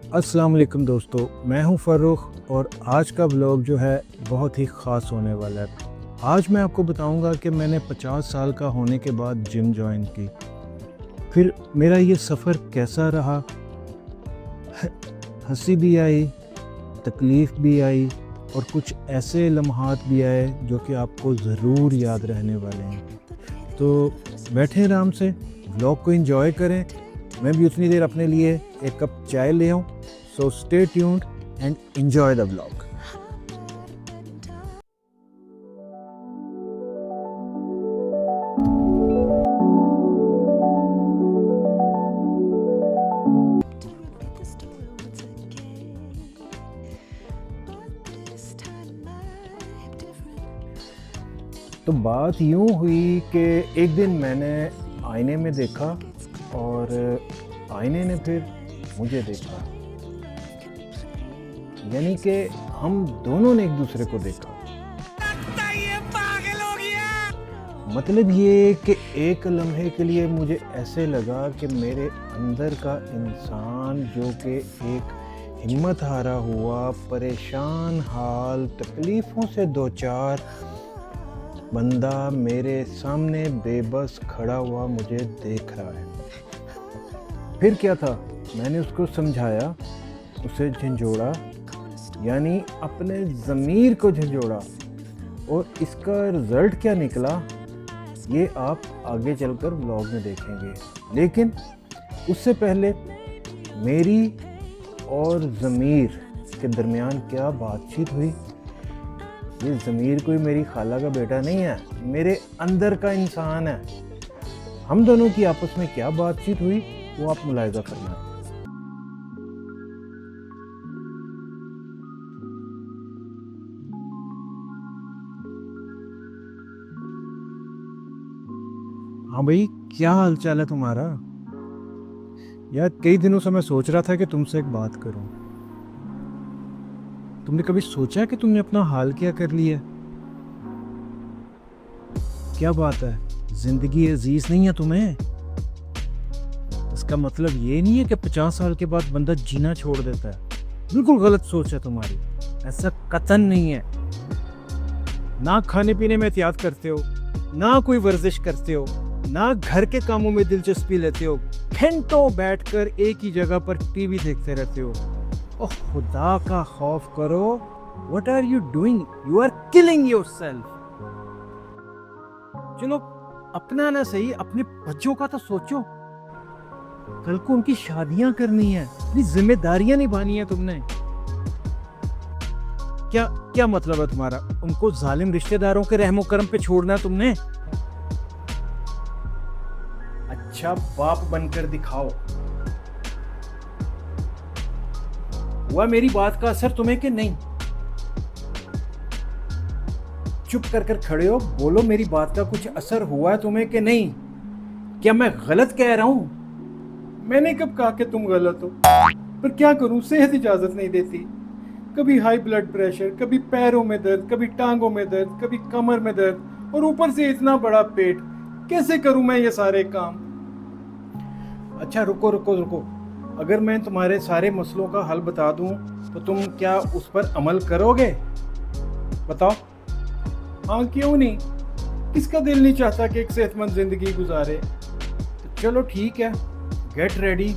अस्सलाम वालेकुम दोस्तों, मैं हूं फ़र्रुख और आज का व्लॉग जो है बहुत ही ख़ास होने वाला है। आज मैं आपको बताऊंगा कि मैंने 50 साल का होने के बाद जिम जॉइन की। फिर मेरा ये सफ़र कैसा रहा, हंसी भी आई, तकलीफ़ भी आई और कुछ ऐसे लम्हात भी आए जो कि आपको ज़रूर याद रहने वाले हैं। तो बैठें आराम से, व्लॉग को एंजॉय करें। मैं भी उतनी देर अपने लिए एक कप चाय ले आऊँ। So stay tuned and enjoy the vlog. तो बात यूँ हुई कि एक दिन मैंने आईने में देखा और आईने ने फिर मुझे देखा, यानी कि हम दोनों ने एक दूसरे को देखा। ये पागल हो गया। मतलब ये कि एक लम्हे के लिए मुझे ऐसे लगा कि मेरे अंदर का इंसान जो कि एक हिम्मत हारा हुआ, परेशान हाल, तकलीफ़ों से दो चार बंदा मेरे सामने बेबस खड़ा हुआ मुझे देख रहा है। फिर क्या था, मैंने उसको समझाया, उसे झंझोड़ा, यानी अपने ज़मीर को झंझोड़ा, और इसका रिज़ल्ट क्या निकला ये आप आगे चलकर व्लॉग में देखेंगे। लेकिन उससे पहले मेरी और ज़मीर के दरमियान क्या बातचीत हुई। ये ज़मीर कोई मेरी खाला का बेटा नहीं है, मेरे अंदर का इंसान है। हम दोनों की आपस में क्या बातचीत हुई वो आप मुलाहिज़ा करना। हाँ भाई, क्या हाल चाल है तुम्हारा? यार कई दिनों से मैं सोच रहा था कि तुमसे एक बात करूं। तुमने कभी सोचा कि तुमने अपना हाल क्या कर लिया? क्या बात है, जिंदगी अजीज नहीं है तुम्हें? इसका मतलब ये नहीं है कि 50 साल के बाद बंदा जीना छोड़ देता है। बिल्कुल गलत सोच है तुम्हारी, ऐसा कतन नहीं है। ना खाने पीने में एहतियात करते हो, ना कोई वर्जिश करते हो, ना घर के कामों में दिलचस्पी लेते हो, घंटों बैठकर एक ही जगह पर टीवी देखते रहते हो। ओह खुदा का खौफ करो, what are you doing? You are killing yourself. चलो अपना ना सही, अपने बच्चों का तो सोचो। कल को उनकी शादियां करनी है, अपनी जिम्मेदारियां निभानी है तुमने। क्या क्या मतलब है तुम्हारा? उनको जालिम रिश्तेदारों के रहमो करम पे छोड़ना है तुमने? अच्छा बाप बनकर दिखाओ। हुआ मेरी बात का असर तुम्हें कि नहीं? चुप कर कर खड़े हो, बोलो मेरी बात का कुछ असर हुआ है तुम्हें कि नहीं? क्या मैं गलत कह रहा हूं? मैंने कब कहा कि तुम गलत हो? पर क्या करूं, सेहत इजाजत नहीं देती। कभी हाई ब्लड प्रेशर, कभी पैरों में दर्द, कभी टांगों में दर्द, कभी कमर में दर्द, और ऊपर से इतना बड़ा पेट। कैसे करूं मैं ये सारे काम? अच्छा रुको रुको रुको, अगर मैं तुम्हारे सारे मसलों का हल बता दूं तो तुम क्या उस पर अमल करोगे? बताओ। हाँ क्यों नहीं, किसका दिल नहीं चाहता कि एक सेहतमंद जिंदगी गुजारे। तो चलो ठीक है, गेट रेडी,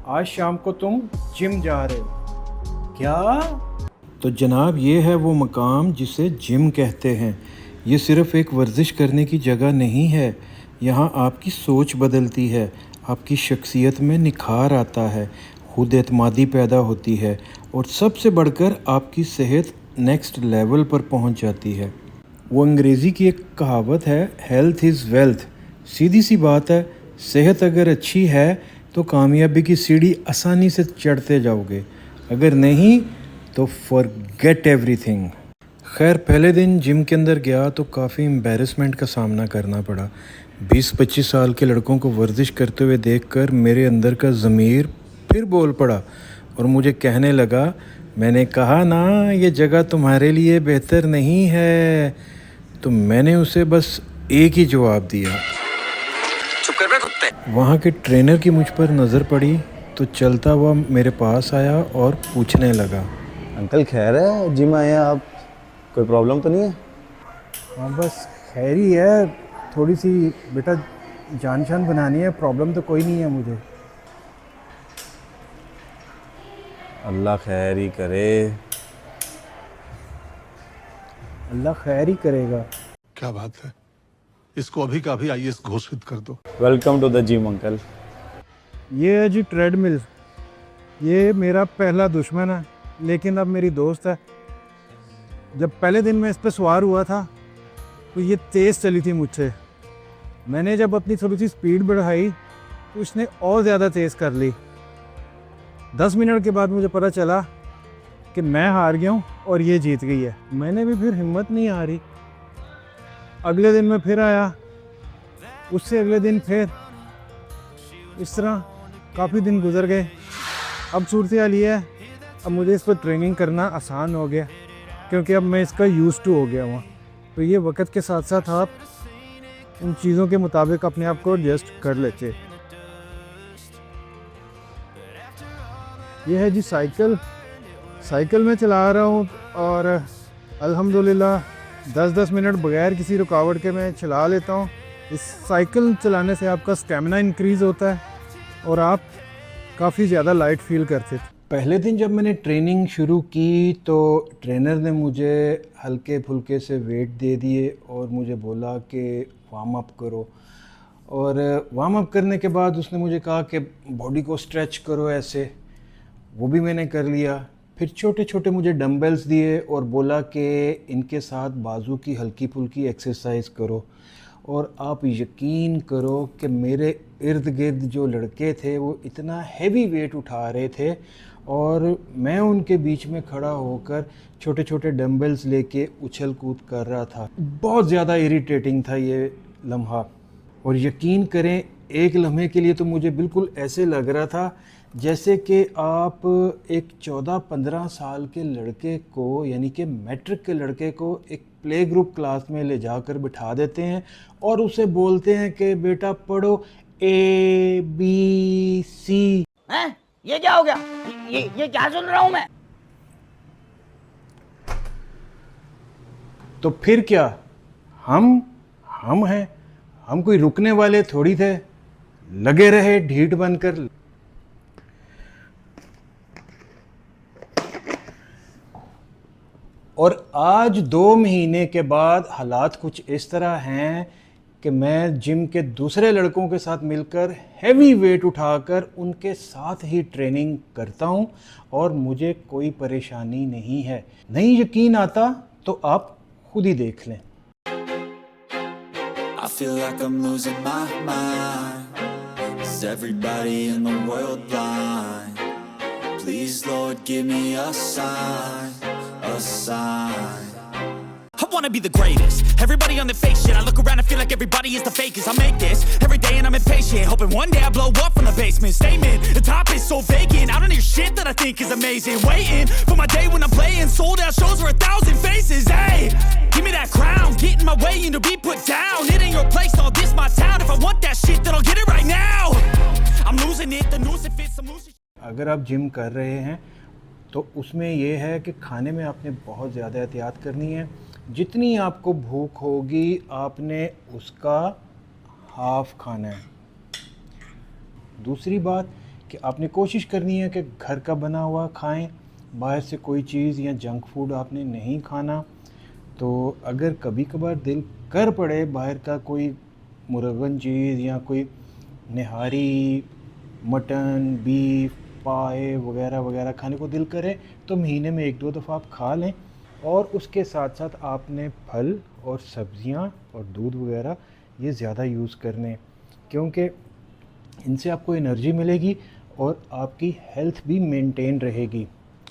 आज शाम को तुम जिम जा रहे हो। क्या? तो जनाब ये है वो मकाम जिसे जिम कहते हैं। ये सिर्फ एक वर्जिश करने की जगह नहीं है, यहाँ आपकी सोच बदलती है, आपकी शख्सियत में निखार आता है, खुद एतमादी पैदा होती है, और सबसे बढ़कर आपकी सेहत नेक्स्ट लेवल पर पहुँच जाती है। वो अंग्रेज़ी की एक कहावत है, हेल्थ इज़ वेल्थ। सीधी सी बात है, सेहत अगर अच्छी है तो कामयाबी की सीढ़ी आसानी से चढ़ते जाओगे, अगर नहीं तो फॉरगेट एवरीथिंग। खैर पहले दिन जिम के अंदर गया तो काफ़ी एम्बैरेसमेंट का सामना करना पड़ा। 20-25 साल के लड़कों को वर्जिश करते हुए देखकर मेरे अंदर का ज़मीर फिर बोल पड़ा और मुझे कहने लगा, मैंने कहा ना ये जगह तुम्हारे लिए बेहतर नहीं है। तो मैंने उसे बस एक ही जवाब दिया, चुप कर बे कुत्ते। वहाँ के ट्रेनर की मुझ पर नज़र पड़ी तो चलता हुआ मेरे पास आया और पूछने लगा, अंकल खैर है, जिम आए हैं आप? कोई प्रॉब्लम तो नहीं है? हाँ बस खैर ही है, थोड़ी सी बेटा जान शान बनानी है, प्रॉब्लम तो कोई नहीं है मुझे। अल्लाह खैर ही करे। अल्लाह खैर ही करेगा। क्या बात है, इसको अभी का अभी आईएएस घोषित कर दो। Welcome to the gym uncle. ये है जी ट्रेडमिल, ये मेरा पहला दुश्मन है लेकिन अब मेरी दोस्त है। जब पहले दिन मैं इस पर सवार हुआ था तो ये तेज़ चली थी मुझसे। मैंने जब अपनी थोड़ी सी स्पीड बढ़ाई तो इसने और ज़्यादा तेज़ कर ली। 10 मिनट के बाद मुझे पता चला कि मैं हार गया हूँ और ये जीत गई है। मैंने भी फिर हिम्मत नहीं हारी। अगले दिन मैं फिर आया, उससे अगले दिन फिर, इस तरह काफ़ी दिन गुजर गए। अब सूरत हाल ये है, अब मुझे इस पर ट्रेनिंग करना आसान हो गया क्योंकि अब मैं इसका यूज़ टू हो गया हूँ। तो ये वक्त के साथ साथ आप उन चीज़ों के मुताबिक अपने आप को एडजस्ट कर लेते। ये है जी साइकिल में चला रहा हूँ और अल्हम्दुलिल्लाह 10-10 मिनट बगैर किसी रुकावट के मैं चला लेता हूँ। इस साइकिल चलाने से आपका स्टेमिना इंक्रीज़ होता है और आप काफ़ी ज़्यादा लाइट फील करते थे। पहले दिन जब मैंने ट्रेनिंग शुरू की तो ट्रेनर ने मुझे हल्के फुल्के से वेट दे दिए और मुझे बोला कि वार्म अप करो। और वार्म अप करने के बाद उसने मुझे कहा कि बॉडी को स्ट्रेच करो ऐसे, वो भी मैंने कर लिया। फिर छोटे छोटे मुझे डंबल्स दिए और बोला कि इनके साथ बाजू की हल्की फुल्की एक्सरसाइज करो। और आप यकीन करो कि मेरे इर्द गिर्द जो लड़के थे वो इतना हैवी वेट उठा रहे थे और मैं उनके बीच में खड़ा होकर छोटे छोटे डंबल्स लेके उछल कूद कर रहा था। बहुत ज़्यादा इरिटेटिंग था ये लम्हा। और यकीन करें, एक लम्हे के लिए तो मुझे बिल्कुल ऐसे लग रहा था जैसे कि आप एक 14-15 साल के लड़के को, यानी कि मैट्रिक के लड़के को एक प्ले ग्रुप क्लास में ले जाकर बिठा देते हैं और उसे बोलते हैं कि बेटा पढ़ो ABC। हैं? ये क्या हो गया? ये क्या सुन रहा हूं मैं? तो फिर क्या, हम हैं, हम कोई रुकने वाले थोड़ी थे। लगे रहे ढीठ बनकर। और आज 2 महीने के बाद हालात कुछ इस तरह हैं कि मैं जिम के दूसरे लड़कों के साथ मिलकर हैवी वेट उठाकर उनके साथ ही ट्रेनिंग करता हूं और मुझे कोई परेशानी नहीं है। नहीं यकीन आता तो आप खुद ही देख लें। I feel like I'm losing my mind. Is everybody in the world blind? Please Lord give me a sign, a sign. I wanna be the greatest. Everybody on their fake shit. I look around and feel like everybody is the fakest. I make this every day and I'm impatient, hoping one day I blow up from the basement. Statement, the top is so vacant. I don't hear shit that I think is amazing. Waiting for my day when I'm playing sold out shows for 1,000 faces. Hey, give me that crown, get in my way and to be put down. It ain't your place, all this my town. If I want that shit, then I'll get it right now. I'm losing it, the noose it fits, I'm losing. अगर आप gym कर रहे हैं तो उसमें ये है कि खाने में आपने बहुत ज़्यादा एहतियात करनी है। जितनी आपको भूख होगी आपने उसका हाफ खाना है। दूसरी बात कि आपने कोशिश करनी है कि घर का बना हुआ खाएं, बाहर से कोई चीज़ या जंक फूड आपने नहीं खाना। तो अगर कभी कभार दिल कर पड़े बाहर का कोई मुरगन चीज़ या कोई निहारी, मटन, बीफ, पाए वगैरह वगैरह खाने को दिल करे तो महीने में 1-2 दफ़ा आप खा लें। और उसके साथ साथ आपने फल और सब्ज़ियां और दूध वगैरह ये ज़्यादा यूज़ करने, क्योंकि इनसे आपको एनर्जी मिलेगी और आपकी हेल्थ भी मेंटेन रहेगी।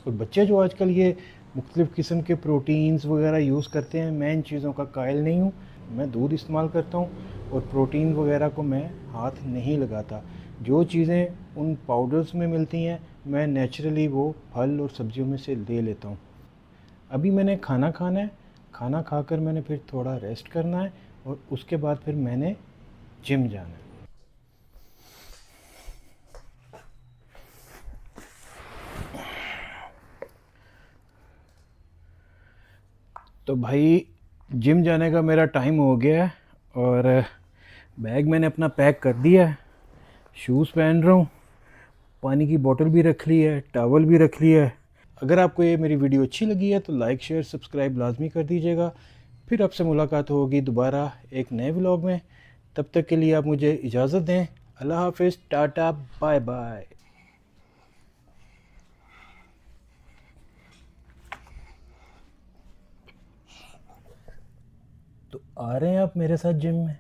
और बच्चे जो आजकल ये मुख्तलिफ़ किस्म के प्रोटीन्स वगैरह यूज़ करते हैं, मैं इन चीज़ों का कायल नहीं हूँ। मैं दूध इस्तेमाल करता हूँ और प्रोटीन वगैरह को मैं हाथ नहीं लगाता। जो चीज़ें उन पाउडर्स में मिलती हैं मैं नेचुरली वो फल और सब्जियों में से ले लेता हूँ। अभी मैंने खाना खाना है, खाना खाकर मैंने फिर थोड़ा रेस्ट करना है और उसके बाद फिर मैंने जिम जाना है। तो भाई जिम जाने का मेरा टाइम हो गया है और बैग मैंने अपना पैक कर दिया है, शूज़ पहन रहा हूँ, पानी की बोतल भी रख ली है, टॉवल भी रख लिया है। अगर आपको ये मेरी वीडियो अच्छी लगी है तो लाइक शेयर सब्सक्राइब लाजमी कर दीजिएगा। फिर आपसे मुलाकात होगी दोबारा एक नए व्लॉग में। तब तक के लिए आप मुझे इजाज़त दें। अल्लाह हाफिज़, टाटा, बाय बाय। तो आ रहे हैं आप मेरे साथ जिम में?